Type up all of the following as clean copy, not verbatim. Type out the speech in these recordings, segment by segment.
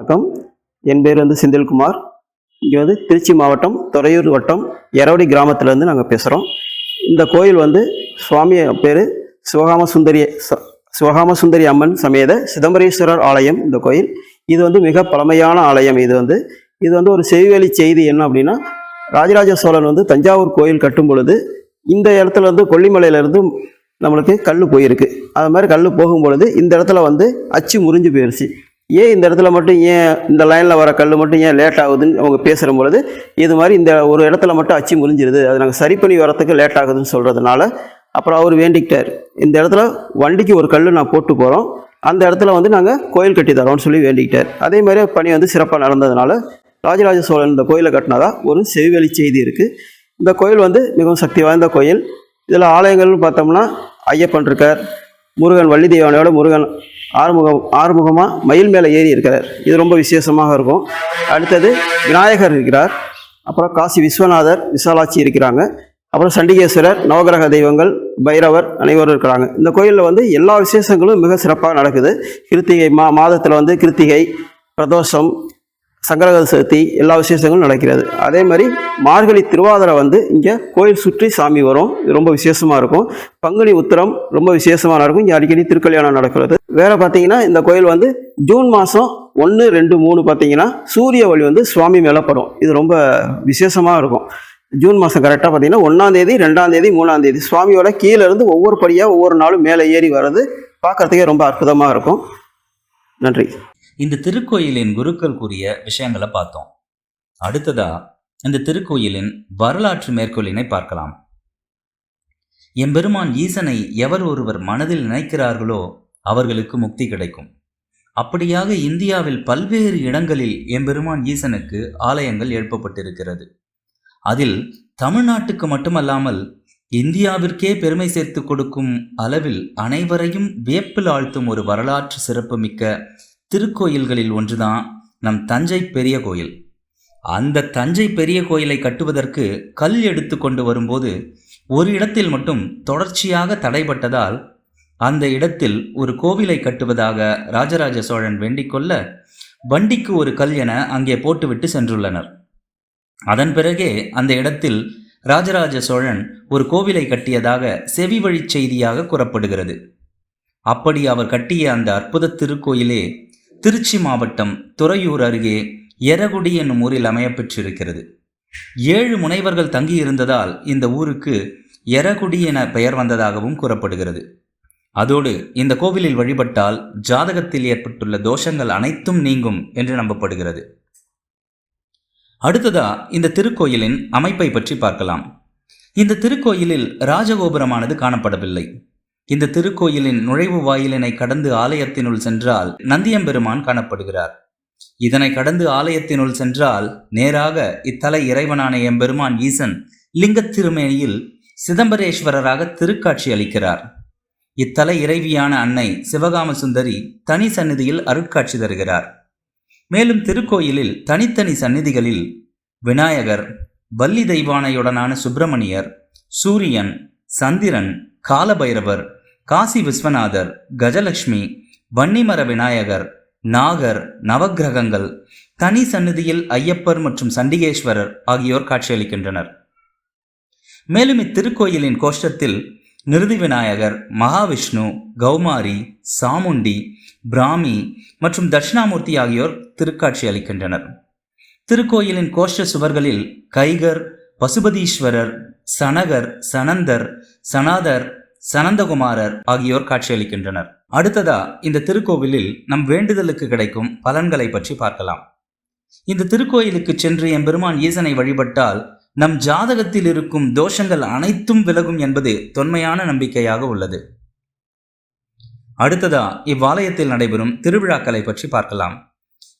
வணக்கம். என் பேர் செந்தில்குமார். இங்கே திருச்சி மாவட்டம் துறையூர் வட்டம் எரவடி கிராமத்திலேருந்து நாங்கள் பேசுகிறோம். இந்த கோயில் சுவாமி பேர் சிவகாமசுந்தரி அம்மன் சமேத சிதம்பரேஸ்வரர் ஆலயம். இந்த கோயில் இது மிக பழமையான ஆலயம். இது ஒரு செவிவழி செய்தி என்ன அப்படின்னா, ராஜராஜ சோழன் தஞ்சாவூர் கோயில் கட்டும் பொழுது இந்த இடத்துல கொல்லிமலையிலேருந்து நம்மளுக்கு கல் போயிருக்கு. அது மாதிரி கல் போகும்பொழுது இந்த இடத்துல அச்சு முறிஞ்சு போயிடுச்சு. ஏன் இந்த இடத்துல மட்டும், ஏன் இந்த லைனில் வர கல் மட்டும் ஏன் லேட் ஆகுதுன்னு அவங்க பேசுகிற பொழுது, இது மாதிரி இந்த ஒரு இடத்துல மட்டும் அச்சு முறிஞ்சிருது, அது நாங்கள் சரி பண்ணி வரத்துக்கு லேட் ஆகுதுன்னு சொல்கிறதுனால அப்புறம் அவர் வேண்டிக்கிட்டார், இந்த இடத்துல வண்டிக்கு ஒரு கல் நான் போட்டு போகிறோம், அந்த இடத்துல நாங்கள் கோயில் கட்டி தரோம்னு சொல்லி வேண்டிக்கிட்டார். அதே மாதிரி பணி சிறப்பாக நடந்ததுனால ராஜராஜ சோழன் இந்த கோயிலை கட்டினதா ஒரு செவிவழி செய்தி இருக்குது. இந்த கோயில் மிகவும் சக்தி வாய்ந்த கோயில். இதில் ஆலயங்கள்னு பார்த்தோம்னா ஐயப்பன் இருக்கார், முருகன் வள்ளி தெய்வானையோட முருகன் ஆறுமுகமாக மயில் மேலே ஏறி இருக்கிறார். இது ரொம்ப விசேஷமாக இருக்கும். அடுத்தது விநாயகர் இருக்கிறார், அப்புறம் காசி விஸ்வநாதர், விசாலாட்சி இருக்கிறாங்க, அப்புறம் சண்டிகேஸ்வரர், நவகிரக தெய்வங்கள், பைரவர் அனைவரும் இருக்கிறாங்க. இந்த கோயிலில் எல்லா விசேஷங்களும் மிக சிறப்பாக நடக்குது. கிருத்திகை மாதத்தில் கிருத்திகை, பிரதோஷம், சங்கரகர சதுர்த்தி எல்லா விசேஷங்களும் நடக்கிறது. அதே மாதிரி மார்கழி திருவாதிரை இங்கே கோயில் சுற்றி சாமி வரும். இது ரொம்ப விசேஷமாக இருக்கும். பங்குனி உத்திரம் ரொம்ப விசேஷமாக நடக்கும். இங்கே அடிக்கடி திருக்கல்யாணம் நடக்கிறது. வேறு பார்த்தீங்கன்னா இந்த கோயில் ஜூன் மாதம் 1, 2, 3 பார்த்தீங்கன்னா சூரிய ஒளி சுவாமி மேலே படும். இது ரொம்ப விசேஷமாக இருக்கும். ஜூன் மாதம் கரெக்டாக பார்த்தீங்கன்னா 1ஆம் தேதி, 2ஆம் தேதி, 3ஆம் தேதி சுவாமியோட கீழே இருந்து ஒவ்வொரு படியாக ஒவ்வொரு நாளும் மேலே ஏறி வர்றது பார்க்குறதுக்கே ரொம்ப அற்புதமாக இருக்கும். நன்றி. இந்த திருக்கோயிலின் குருக்கள் கூறிய விஷயங்களை பார்த்தோம். அடுத்ததா இந்த திருக்கோயிலின் வரலாற்று மேற்கோளினை பார்க்கலாம். எம்பெருமான் ஈசனை எவர் ஒருவர் மனதில் நினைக்கிறார்களோ அவர்களுக்கு முக்தி கிடைக்கும். அப்படியாக இந்தியாவில் பல்வேறு இடங்களில் எம்பெருமான் ஈசனுக்கு ஆலயங்கள் எழுப்பப்பட்டிருக்கிறது. அதில் தமிழ்நாட்டுக்கு மட்டுமல்லாமல் இந்தியாவிற்கே பெருமை சேர்த்து கொடுக்கும் அளவில் அனைவரையும் வியப்பில் ஆழ்த்தும் ஒரு வரலாற்று சிறப்புமிக்க திருக்கோயில்களில் ஒன்றுதான் நம் தஞ்சை பெரிய கோயில். அந்த தஞ்சை பெரிய கோயிலை கட்டுவதற்கு கல் எடுத்து கொண்டு வரும்போது ஒரு இடத்தில் மட்டும் தொடர்ச்சியாக தடைபட்டதால் அந்த இடத்தில் ஒரு கோவிலை கட்டுவதாக ராஜராஜ சோழன் வேண்டிக் கொள்ள வண்டிக்கு ஒரு கல் என அங்கே போட்டுவிட்டு சென்றுள்ளனர். அதன் பிறகே அந்த இடத்தில் ராஜராஜ சோழன் ஒரு கோவிலை கட்டியதாக செவி வழி செய்தியாக கூறப்படுகிறது. அப்படி அவர் கட்டிய அந்த அற்புத திருக்கோயிலே திருச்சி மாவட்டம் துறையூர் அருகே எரகுடி என்னும் ஊரில் அமையப்பெற்றிருக்கிறது. 7 முனைவர்கள் தங்கியிருந்ததால் இந்த ஊருக்கு எரகுடி என பெயர் வந்ததாகவும் கூறப்படுகிறது. அதோடு இந்த கோவிலில் வழிபட்டால் ஜாதகத்தில் ஏற்பட்டுள்ள தோஷங்கள் அனைத்தும் நீங்கும் என்று நம்பப்படுகிறது. அடுத்ததா இந்த திருக்கோயிலின் அமைப்பை பற்றி பார்க்கலாம். இந்த திருக்கோயிலில் ராஜகோபுரமானது காணப்படவில்லை. இந்த திருக்கோயிலின் நுழைவு வாயிலினை கடந்து ஆலயத்தினுள் சென்றால் நந்தியம்பெருமான் காணப்படுகிறார். இதனை கடந்து ஆலயத்தினுள் சென்றால் நேராக இத்தல இறைவனான எம்பெருமான் ஈசன் லிங்கத் திருமேனியில் சிதம்பரேஸ்வரராக திருக்காட்சி அளிக்கிறார். இத்தல இறைவியான அன்னை சிவகாமசுந்தரி தனி சந்நிதியில் அருட்காட்சி தருகிறார். மேலும் திருக்கோயிலில் தனித்தனி சந்நிதிகளில் விநாயகர், வள்ளி தெய்வானையுடனான சுப்பிரமணியர், சூரியன், சந்திரன், காலபைரவர், காசி விஸ்வநாதர், கஜலட்சுமி, வன்னிமர விநாயகர், நாகர், நவக்கிரகங்கள், தனி சந்நிதியில் ஐயப்பர் மற்றும் சண்டிகேஸ்வரர் ஆகியோர் காட்சியளிக்கின்றனர். மேலும் இத்திருக்கோயிலின் கோஷ்டத்தில் நிருதி விநாயகர், மகாவிஷ்ணு, கௌமாரி, சாமுண்டி, பிராமி மற்றும் தட்சிணாமூர்த்தி ஆகியோர் திருக்காட்சி அளிக்கின்றனர். திருக்கோயிலின் கோஷ்ட சுவர்களில் கைகர், பசுபதீஸ்வரர், சனகர், சனந்தர், சனாதர், சனந்தகுமாரர் ஆகியோர் காட்சியளிக்கின்றனர். அடுத்ததா இந்த திருக்கோவிலில் நம் வேண்டுதலுக்கு கிடைக்கும் பலன்களை பற்றி பார்க்கலாம். இந்த திருக்கோயிலுக்கு சென்று எம்பெருமான் ஈசனை வழிபட்டால் நம் ஜாதகத்தில் இருக்கும் தோஷங்கள் அனைத்தும் விலகும் என்பது தொன்மையான நம்பிக்கையாக உள்ளது. அடுத்ததா இவ்வாலயத்தில் நடைபெறும் திருவிழாக்களை பற்றி பார்க்கலாம்.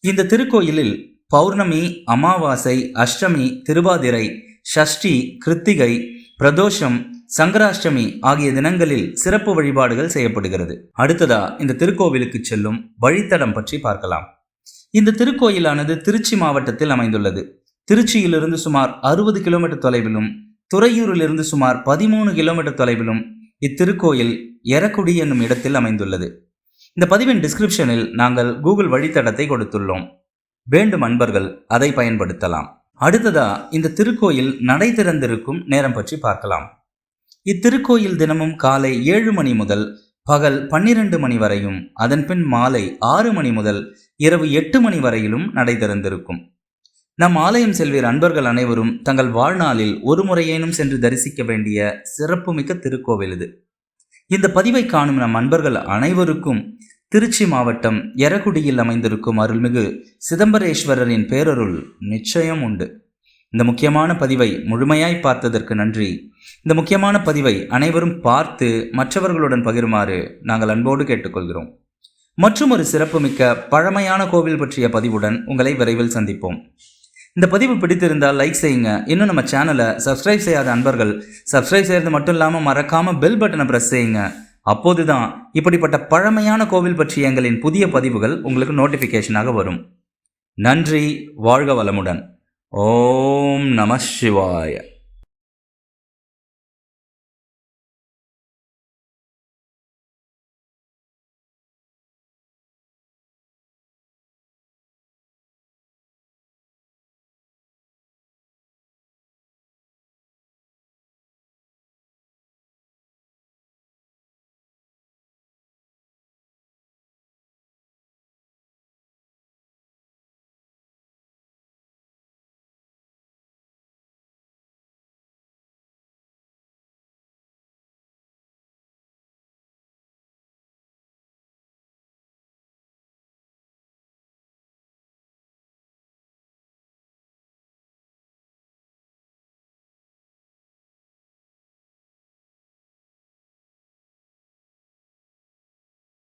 இந்த திருக்கோயிலில் பௌர்ணமி, அமாவாசை, அஷ்டமி, திருவாதிரை, ஷஷ்டி, கிருத்திகை, பிரதோஷம், சங்கராஷ்டமி ஆகிய தினங்களில் சிறப்பு வழிபாடுகள் செய்யப்படுகிறது. அடுத்ததா இந்த திருக்கோவிலுக்கு செல்லும் வழித்தடம் பற்றி பார்க்கலாம். இந்த திருக்கோயிலானது திருச்சி மாவட்டத்தில் அமைந்துள்ளது. திருச்சியிலிருந்து சுமார் 60 கிலோமீட்டர் தொலைவிலும், துறையூரிலிருந்து சுமார் 13 கிலோமீட்டர் தொலைவிலும் இத்திருக்கோயில் எரகுடி என்னும் இடத்தில் அமைந்துள்ளது. இந்த பதிவின் டிஸ்கிரிப்ஷனில் நாங்கள் கூகுள் வழித்தடத்தை கொடுத்துள்ளோம். வேண்டும் அன்பர்கள் அதை பயன்படுத்தலாம். அடுத்ததா இந்த திருக்கோயில் நடை திறந்திருக்கும் நேரம் பற்றி பார்க்கலாம். இத்திருக்கோயில் தினமும் காலை 7 மணி முதல் பகல் 12 மணி வரையும், அதன்பின் மாலை 6 மணி முதல் இரவு 8 மணி வரையிலும் நடை திறந்திருக்கும். நம் ஆலயம் செல்வீர் அன்பர்கள் அனைவரும் தங்கள் வாழ்நாளில் ஒரு முறையேனும் சென்று தரிசிக்க வேண்டிய சிறப்புமிக்க திருக்கோவில் இது. இந்த பதிவை காணும் நம் அன்பர்கள் அனைவருக்கும் திருச்சி மாவட்டம் எரகுடியில் அமைந்திருக்கும் அருள்மிகு சிதம்பரேஸ்வரரின் பேரருள் நிச்சயம் உண்டு. இந்த முக்கியமான பதிவை முழுமையாய் பார்த்ததற்கு நன்றி. இந்த முக்கியமான பதிவை அனைவரும் பார்த்து மற்றவர்களுடன் பகிருமாறு நாங்கள் அன்போடு கேட்டுக்கொள்கிறோம். மற்றும் ஒரு சிறப்புமிக்க பழமையான கோவில் பற்றிய பதிவுடன் உங்களை விரைவில் சந்திப்போம். இந்த பதிவு பிடித்திருந்தால் லைக் செய்யுங்க. இன்னும் நம்ம சேனலை சப்ஸ்கிரைப் செய்யாத அன்பர்கள் சப்ஸ்கிரைப் செய்யறது மட்டும் இல்லாமல் மறக்காம பெல் பட்டனை பிரஸ் செய்யுங்க. அப்போதுதான் இப்படிப்பட்ட பழமையான கோவில் பற்றிய எங்களின் புதிய பதிவுகள் உங்களுக்கு நோட்டிஃபிகேஷனாக வரும். நன்றி. வாழ்க வளமுடன். ஓம் நம சிவாய.